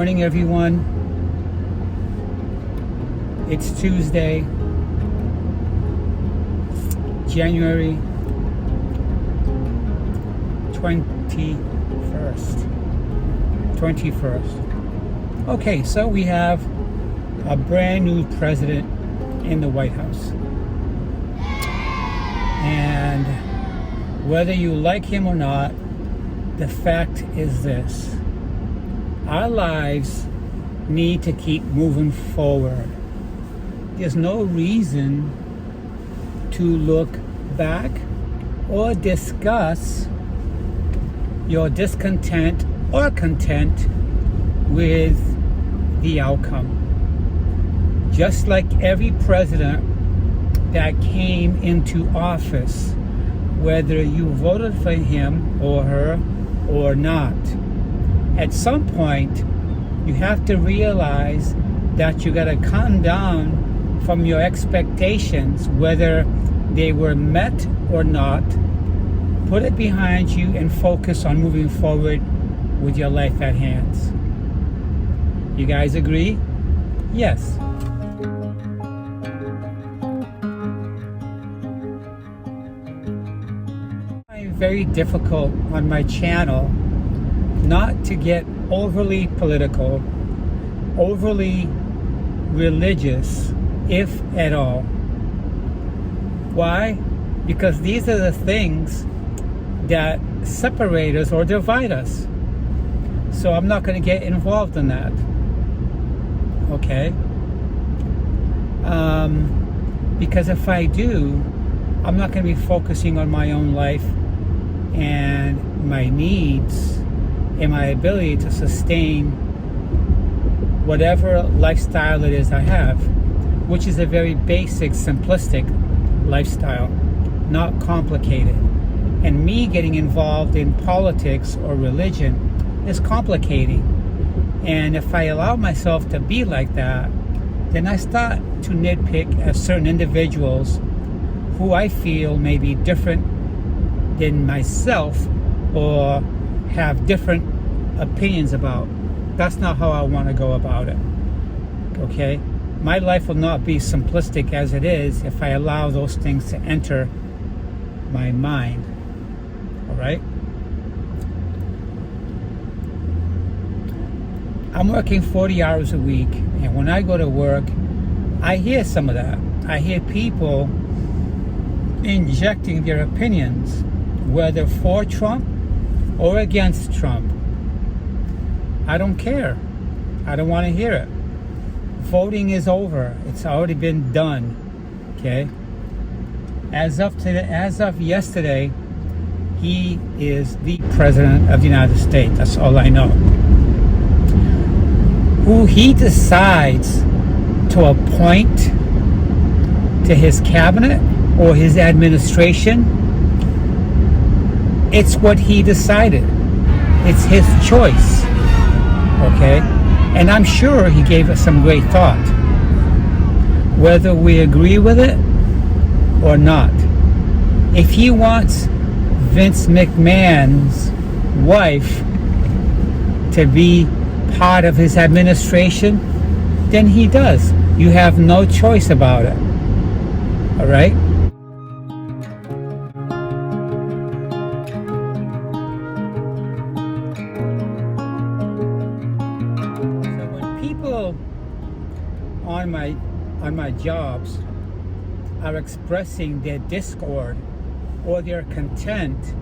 morning, everyone. It's Tuesday, January 21st. Okay, so we have a brand new president in the White House. And whether you like him or not, the fact is this: our lives need to keep moving forward. There's no reason to look back or discuss your discontent or content with the outcome. Just like every president that came into office, whether you voted for him or her or not, at some point you have to realize that you got to come down from your expectations, whether they were met or not. Put it behind you and focus on moving forward with your life at hand. You guys agree? Yes. It's very difficult on my channel not to get overly political, overly religious, if at all. Why? Because these are the things that separate us or divide us. So I'm not going to get involved in that. Okay? Because if I do, I'm not going to be focusing on my own life and my needs and my ability to sustain whatever lifestyle it is I have, which is a very basic, simplistic lifestyle, not complicated. And me getting involved in politics or religion is complicating. And if I allow myself to be like that, then I start to nitpick at certain individuals who I feel may be different than myself or have different opinions about. That's not how I want to go about it. Okay? My life will not be simplistic as it is if I allow those things to enter my mind. All right? I'm working 40 hours a week, and when I go to work, I hear some of that. I hear people injecting their opinions, whether for Trump or against Trump. I don't care. I don't want to hear it. Voting is over. It's already been done. Okay? As of yesterday, he is the President of the United States. That's all I know. Who he decides to appoint to his cabinet or his administration, it's what he decided. It's his choice. Okay? And I'm sure he gave us some great thought. Whether we agree with it or not. If he wants Vince McMahon's wife to be part of his administration, then he does. You have no choice about it. All right? So when people on my jobs are expressing their discord or their content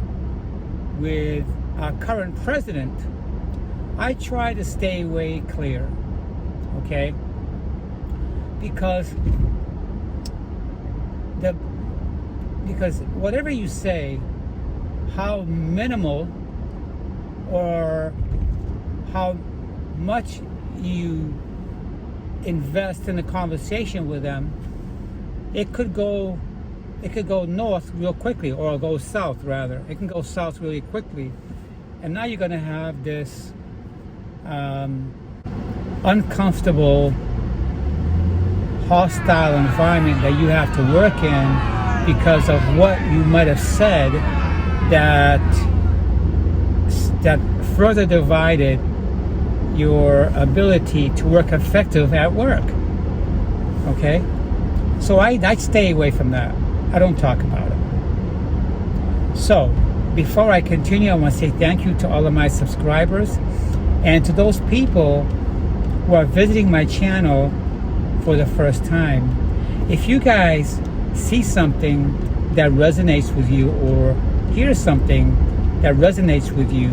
with our current president, I try to stay way clear, okay? Because whatever you say, how minimal or how much you invest in a conversation with them, it could go north real quickly, or go south rather. It can go south really quickly, and now you're going to have this uncomfortable, hostile environment that you have to work in because of what you might have said that further divided your ability to work effective at work. Okay? So I stay away from that. I don't talk about it. So, before I continue, I want to say thank you to all of my subscribers and to those people who are visiting my channel for the first time. If you guys see something that resonates with you or hear something that resonates with you,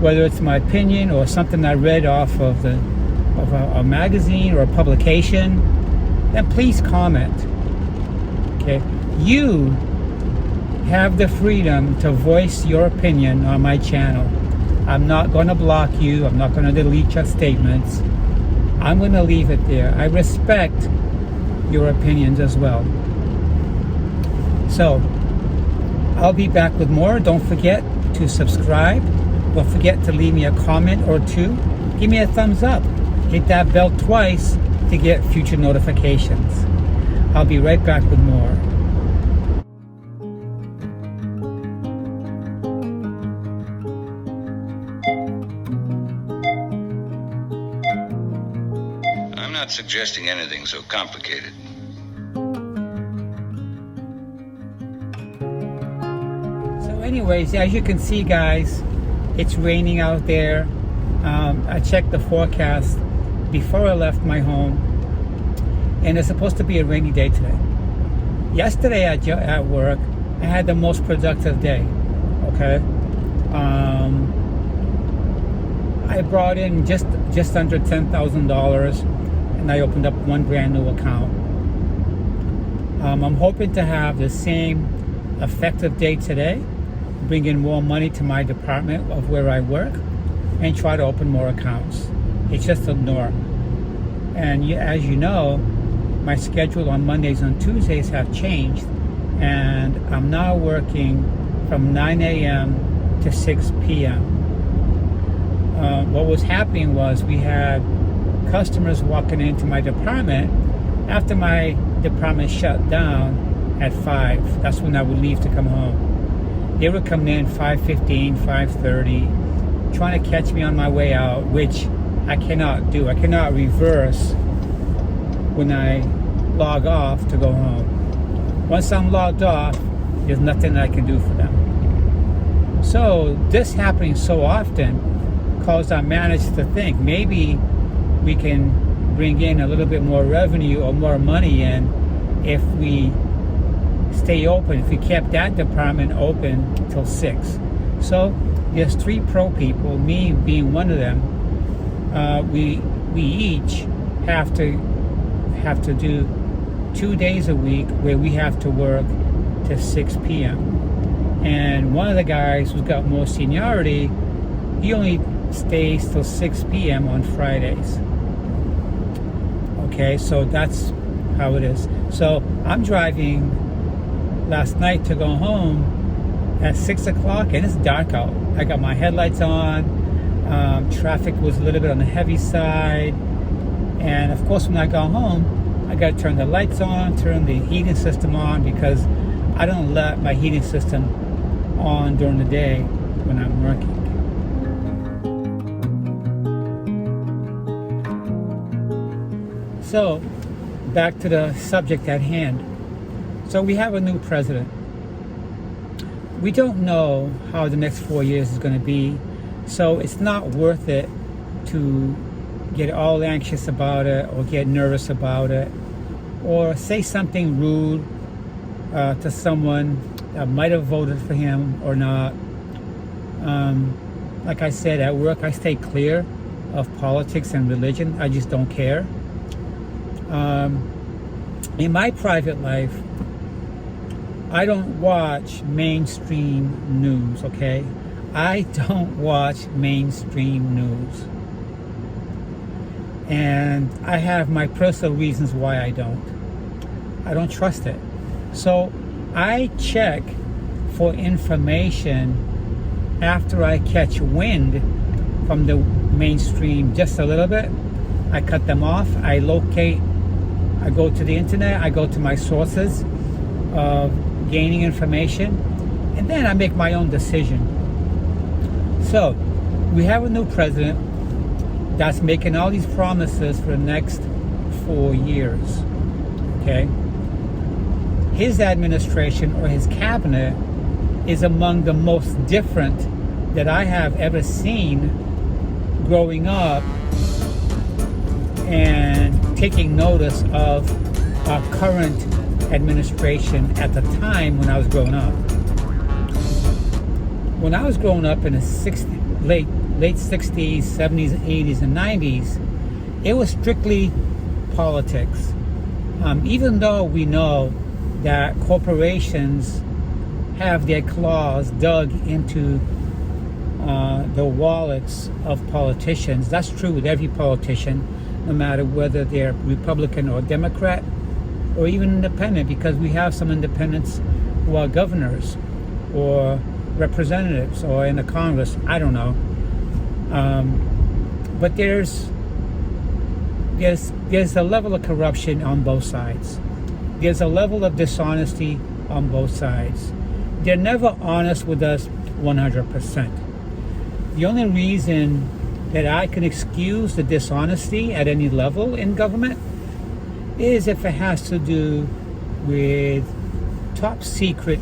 whether it's my opinion or something I read off of a magazine or a publication, then please comment. Okay? You have the freedom to voice your opinion on my channel. I'm not going to block you. I'm not going to delete your statements. I'm going to leave it there. I respect your opinions as well. So, I'll be back with more. Don't forget to subscribe. Don't forget to leave me a comment or two. Give me a thumbs up. Hit that bell twice to get future notifications. I'll be right back with more. I'm not suggesting anything so complicated. So anyways, as you can see, guys, it's raining out there. I checked the forecast before I left my home, and it's supposed to be a rainy day today. Yesterday at work, I had the most productive day. Okay, I brought in just under $10,000, and I opened up one brand new account. I'm hoping to have the same effective day today, bring in more money to my department of where I work, and try to open more accounts. It's just a norm. And as you know, my schedule on Mondays and Tuesdays have changed, and I'm now working from 9 a.m. to 6 p.m. What was happening was we had customers walking into my department after my department shut down at 5. That's when I would leave to come home. They were coming in 5:15, 5:30, trying to catch me on my way out, which I cannot do. I cannot reverse when I log off to go home. Once I'm logged off, there's nothing I can do for them. So this happening so often caused our manager to think maybe we can bring in a little bit more revenue or more money in if we stay open, if we kept that department open till 6. So there's 3 pro people, me being one of them. We each have to do 2 days a week where we have to work to 6 p.m. And one of the guys who's got more seniority, he only stays till 6 p.m. on Fridays. Okay, so that's how it is. So I'm driving last night to go home at 6 o'clock, and it's dark out. I got my headlights on. Traffic was a little bit on the heavy side, and of course when I go home, I got to turn the lights on, turn the heating system on, because I don't let my heating system on during the day when I'm working. So, back to the subject at hand. So we have a new president. We don't know how the next 4 years is going to be, so it's not worth it to get all anxious about it or get nervous about it or say something rude to someone that might have voted for him or not. Like I said, at work I stay clear of politics and religion. I just don't care. In my private life, I don't watch mainstream news, okay? I don't watch mainstream news. And I have my personal reasons why I don't. I don't trust it. So I check for information after I catch wind from the mainstream just a little bit. I cut them off. I go to the internet. I go to my sources of gaining information, and then I make my own decision. So we have a new president. that's making all these promises for the next 4 years. Okay? His administration or his cabinet is among the most different that I have ever seen growing up and taking notice of our current administration at the time when I was growing up. When I was growing up in the late 60s, 70s, 80s, and 90s, it was strictly politics. Even though we know that corporations have their claws dug into the wallets of politicians. That's true with every politician, no matter whether they're Republican or Democrat or even independent, because we have some independents who are governors or representatives or in the Congress. I don't know. But there's a level of corruption on both sides. There's a level of dishonesty on both sides. They're never honest with us 100%. The only reason that I can excuse the dishonesty at any level in government is if it has to do with top secret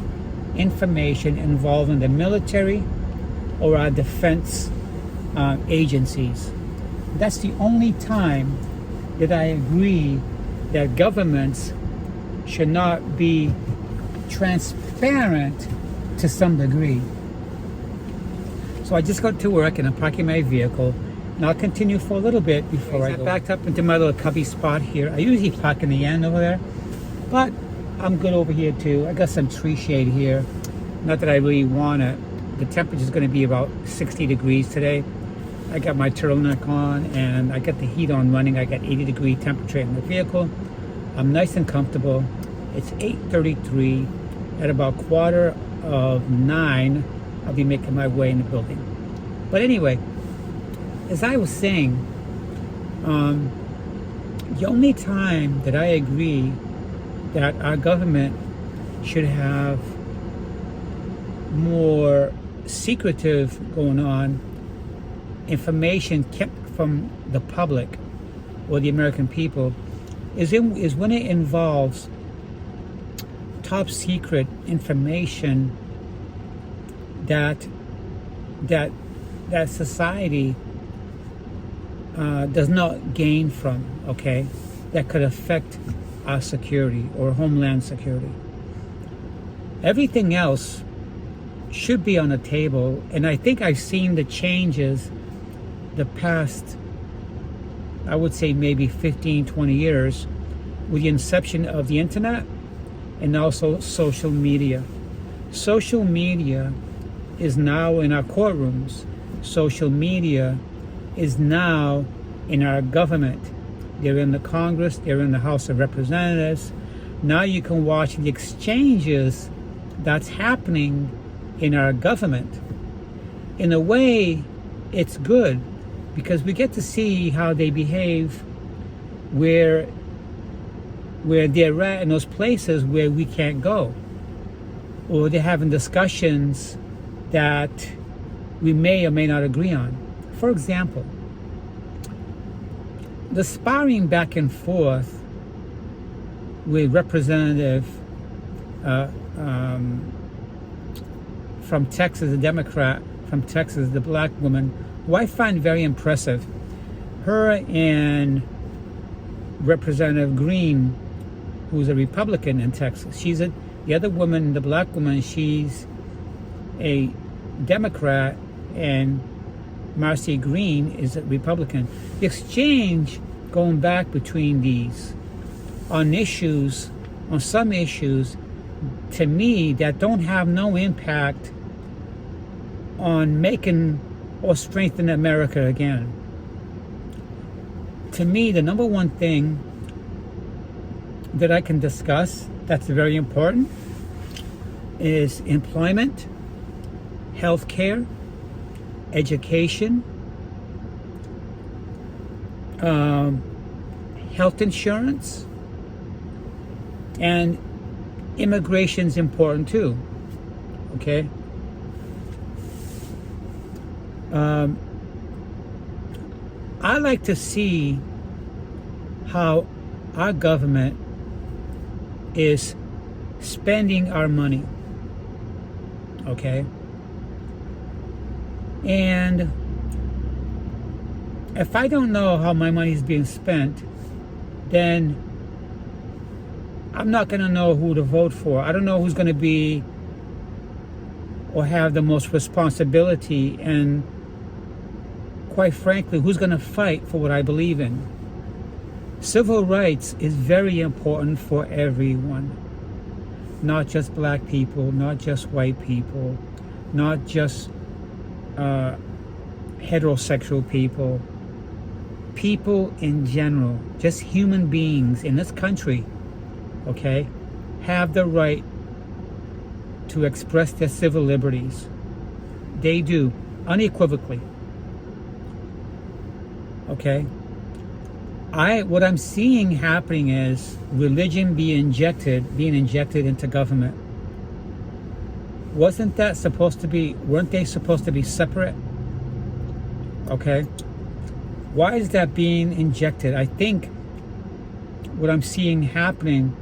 information involving the military or our defense agencies. That's the only time that I agree that governments should not be transparent to some degree. So I just got to work and I'm parking my vehicle, and I'll continue for a little bit before I backed up into my little cubby spot here. I usually park in the end over there, but I'm good over here too. I got some tree shade here. Not that I really want it. The temperature is going to be about 60 degrees today. I got my turtleneck on and I got the heat on running. I got 80-degree temperature in the vehicle. I'm nice and comfortable. It's 8:33. At about 8:45, I'll be making my way in the building. But anyway, as I was saying, the only time that I agree that our government should have more secretive going on, information kept from the public or the American people, is when it involves top secret information that society does not gain from, okay, that could affect our security or homeland security. Everything else should be on the table, and I think I've seen the changes the past, I would say maybe 15, 20 years with the inception of the internet and also social media. Social media is now in our courtrooms. Social media is now in our government. They're in the Congress, they're in the House of Representatives. Now you can watch the exchanges that's happening in our government. In a way, it's good because we get to see how they behave where they're at in those places where we can't go. Or they're having discussions that we may or may not agree on. For example, the sparring back and forth with Representative from Texas, a Democrat from Texas, the black woman, who I find very impressive. Her and Representative Green, who's a Republican in Texas. The other woman, the black woman, she's a Democrat, and Marcy Green is a Republican. The exchange going back between these on issues, on some issues, to me, that don't have no impact on making or strengthening America again. To me, the number one thing that I can discuss that's very important is employment, healthcare, education, health insurance, and immigration's important too. Okay. I like to see how our government is spending our money, okay? And if I don't know how my money is being spent, then I'm not going to know who to vote for. I don't know who's going to be or have the most responsibility, and quite frankly, who's going to fight for what I believe in. Civil rights is very important for everyone, not just black people, not just white people, not just heterosexual people, people in general, just human beings in this country, okay, have the right to express their civil liberties. They do, unequivocally. Okay? What I'm seeing happening is religion being injected into government. Weren't they supposed to be separate? Okay? Why is that being injected? I think what I'm seeing happening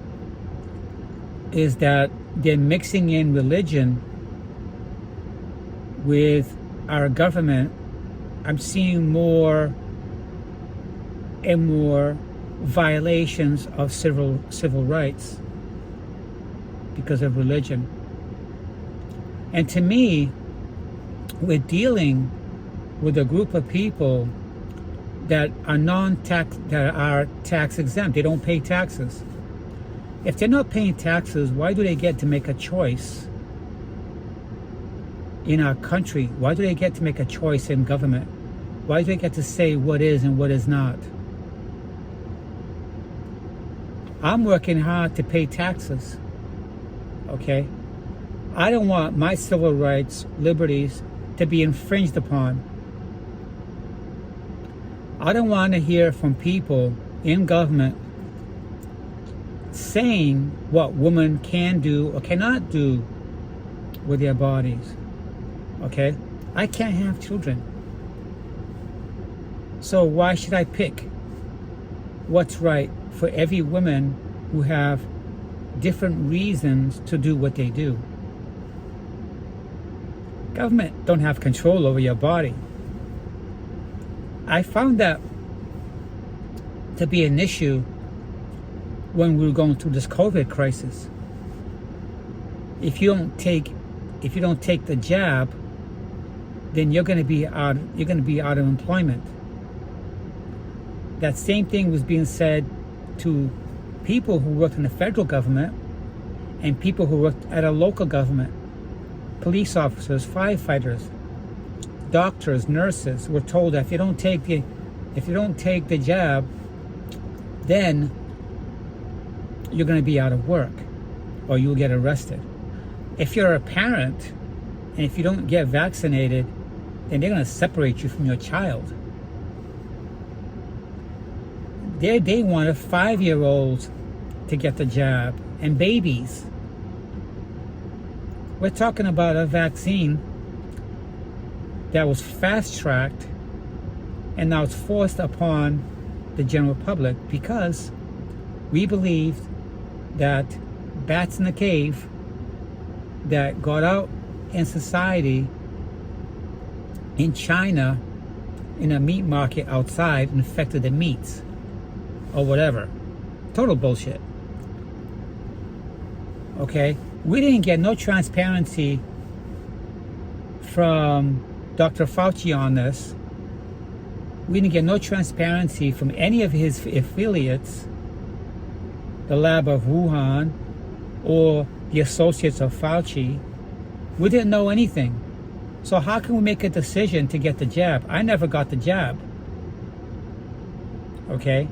is that they're mixing in religion with our government. I'm seeing more and more violations of civil rights because of religion. And to me, we're dealing with a group of people that are tax exempt. They don't pay taxes. If they're not paying taxes, why do they get to make a choice in our country? Why do they get to make a choice in government? Why do they get to say what is and what is not? I'm working hard to pay taxes, okay? I don't want my civil rights, liberties to be infringed upon. I don't want to hear from people in government saying what women can do or cannot do with their bodies, okay? I can't have children. So why should I pick what's right for every woman who have different reasons to do what they do? Government don't have control over your body. I found that to be an issue when we were going through this COVID crisis. If you don't take the jab, then you're going to be out of employment. That same thing was being said to people who worked in the federal government and people who worked at a local government. Police officers, firefighters, doctors, nurses were told that if you don't take the jab, then you're going to be out of work or you'll get arrested. If you're a parent and if you don't get vaccinated, then they're going to separate you from your child. They wanted 5-year-olds to get the jab and babies. We're talking about a vaccine that was fast-tracked and now it's forced upon the general public because we believed that bats in the cave that got out in society in China in a meat market outside infected the meats or whatever. Total bullshit. Okay? We didn't get no transparency from Dr. Fauci on this. We didn't get no transparency from any of his affiliates, the lab of Wuhan or the associates of Fauci. We didn't know anything. So how can we make a decision to get the jab? I never got the jab. Okay?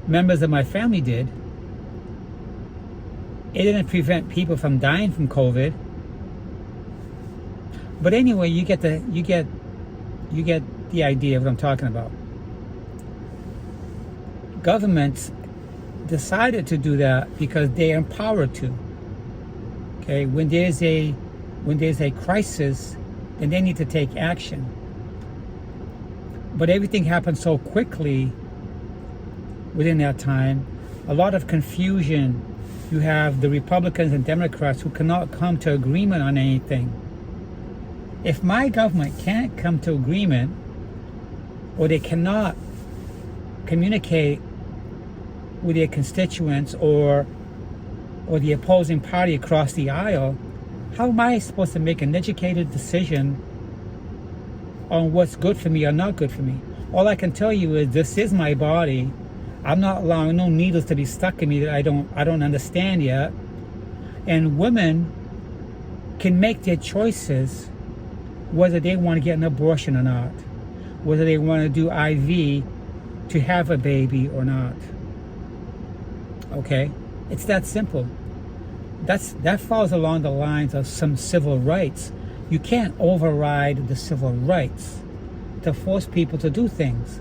Members of my family did. It didn't prevent people from dying from COVID. But anyway, you get the idea of what I'm talking about. Governments decided to do that because they are empowered to. Okay, when there's a crisis, then they need to take action. But everything happened so quickly within that time. A lot of confusion. You have the Republicans and Democrats who cannot come to agreement on anything. If my government can't come to agreement, or they cannot communicate with their constituents or the opposing party across the aisle, how am I supposed to make an educated decision on what's good for me or not good for me? All I can tell you is this is my body. I'm not allowing no needles to be stuck in me that I don't understand yet. And women can make their choices whether they want to get an abortion or not, whether they want to do IV to have a baby or not. Okay? It's that simple. That falls along the lines of some civil rights. You can't override the civil rights to force people to do things.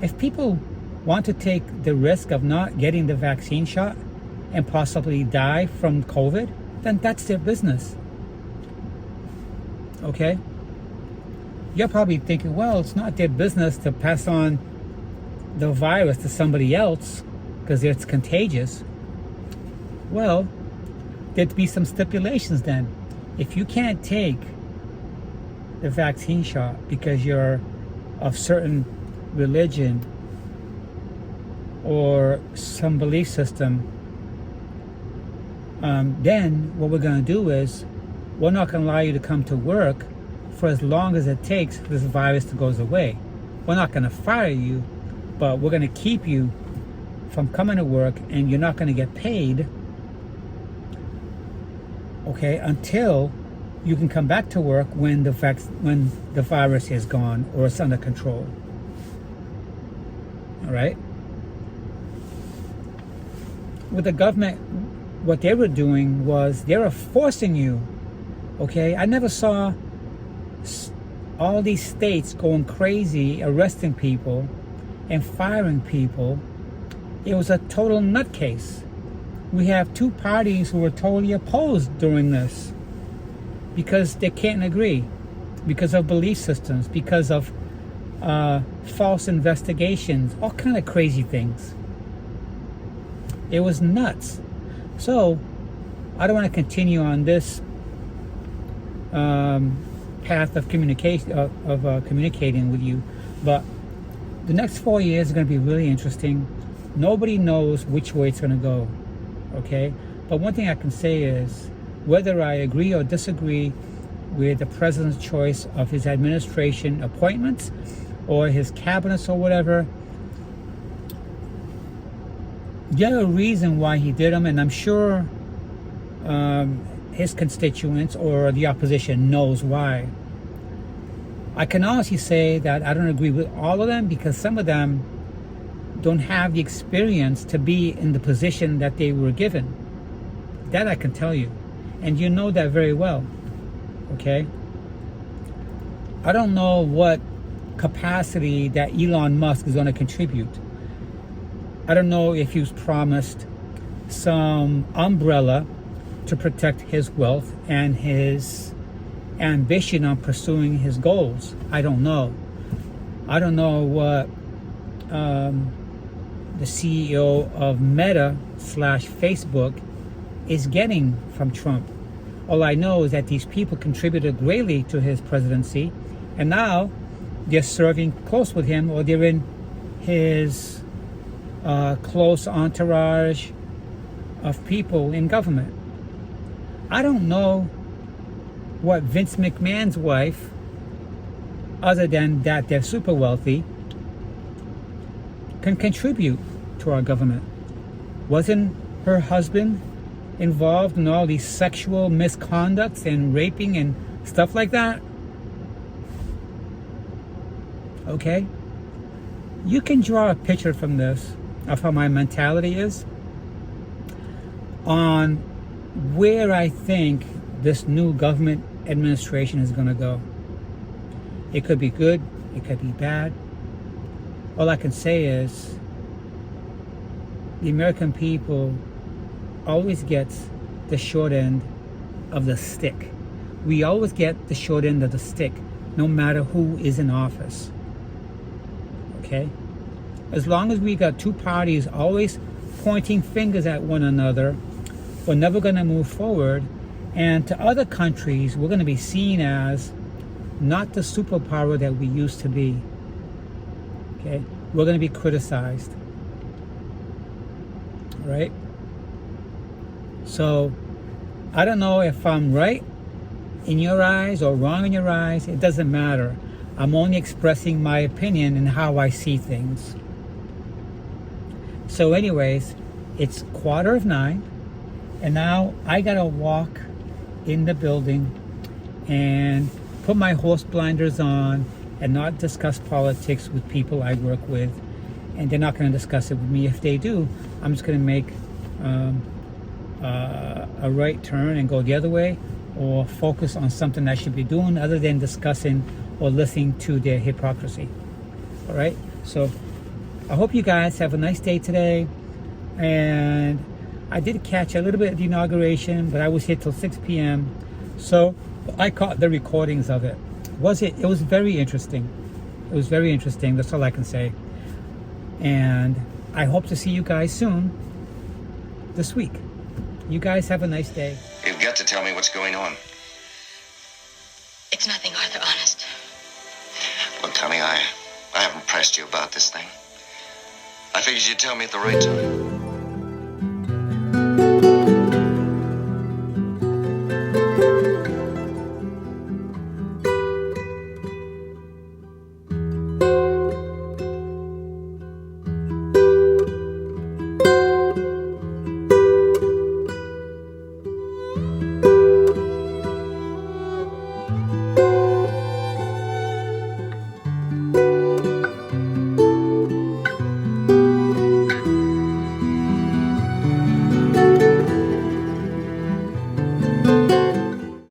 If people want to take the risk of not getting the vaccine shot and possibly die from COVID, then that's their business. Okay? You're probably thinking, well, it's not their business to pass on the virus to somebody else because it's contagious. Well, there'd be some stipulations then. If you can't take the vaccine shot because you're of certain religion or some belief system, then what we're going to do is we're not going to allow you to come to work for as long as it takes for this virus to go away. We're not going to fire you, but we're going to keep you from coming to work, and you're not going to get paid, okay, until you can come back to work when the virus is gone or it's under control. All right? With the government, what they were doing was they were forcing you, okay? I never saw all these states going crazy, arresting people and firing people. It was a total nutcase. We have two parties who were totally opposed during this because they can't agree, because of belief systems, because of false investigations, all kind of crazy things. It was nuts. So I don't want to continue on this path of communication, communicating with you, but the next 4 years are going to be really interesting. Nobody knows which way it's going to go, okay? But one thing I can say is, whether I agree or disagree with the president's choice of his administration appointments or his cabinets or whatever, there's a reason why he did them, and I'm sure his constituents or the opposition knows why. I can honestly say that I don't agree with all of them, because some of them don't have the experience to be in the position that they were given. That I can tell you. And you know that very well. Okay? I don't know what capacity that Elon Musk is going to contribute. I don't know if he was promised some umbrella to protect his wealth and his ambition on pursuing his goals. I don't know. I don't know what the CEO of Meta / Facebook is getting from Trump. All I know is that these people contributed greatly to his presidency, and now they're serving close with him, or they're in his close entourage of people in government. I don't know what Vince McMahon's wife, other than that they're super wealthy, can contribute to our government. Wasn't her husband involved in all these sexual misconducts and raping and stuff like that? Okay? You can draw a picture from this of how my mentality is on where I think this new government administration is going to go. It could be good, it could be bad. All I can say is the American people always gets the short end of the stick. We always get the short end of the stick, no matter who is in office. Okay? As long as we got two parties always pointing fingers at one another, we're never going to move forward. And to other countries, we're going to be seen as not the superpower that we used to be. Okay? We're going to be criticized. All right? So, I don't know if I'm right in your eyes or wrong in your eyes. It doesn't matter. I'm only expressing my opinion and how I see things. So anyways, it's 9:15, and now I gotta walk in the building and put my horse blinders on and not discuss politics with people I work with, and they're not going to discuss it with me. If they do, I'm just going to make a right turn and go the other way, or focus on something I should be doing other than discussing or listening to their hypocrisy. All right, so I hope you guys have a nice day today. And I did catch a little bit of the inauguration, but I was here till 6 p.m. So I caught the recordings of it. It was very interesting. It was very interesting. That's all I can say. And I hope to see you guys soon this week. You guys have a nice day. You've got to tell me what's going on. It's nothing, Arthur, honest. Look, Tommy, I haven't pressed you about this thing. I figured you'd tell me at the right time.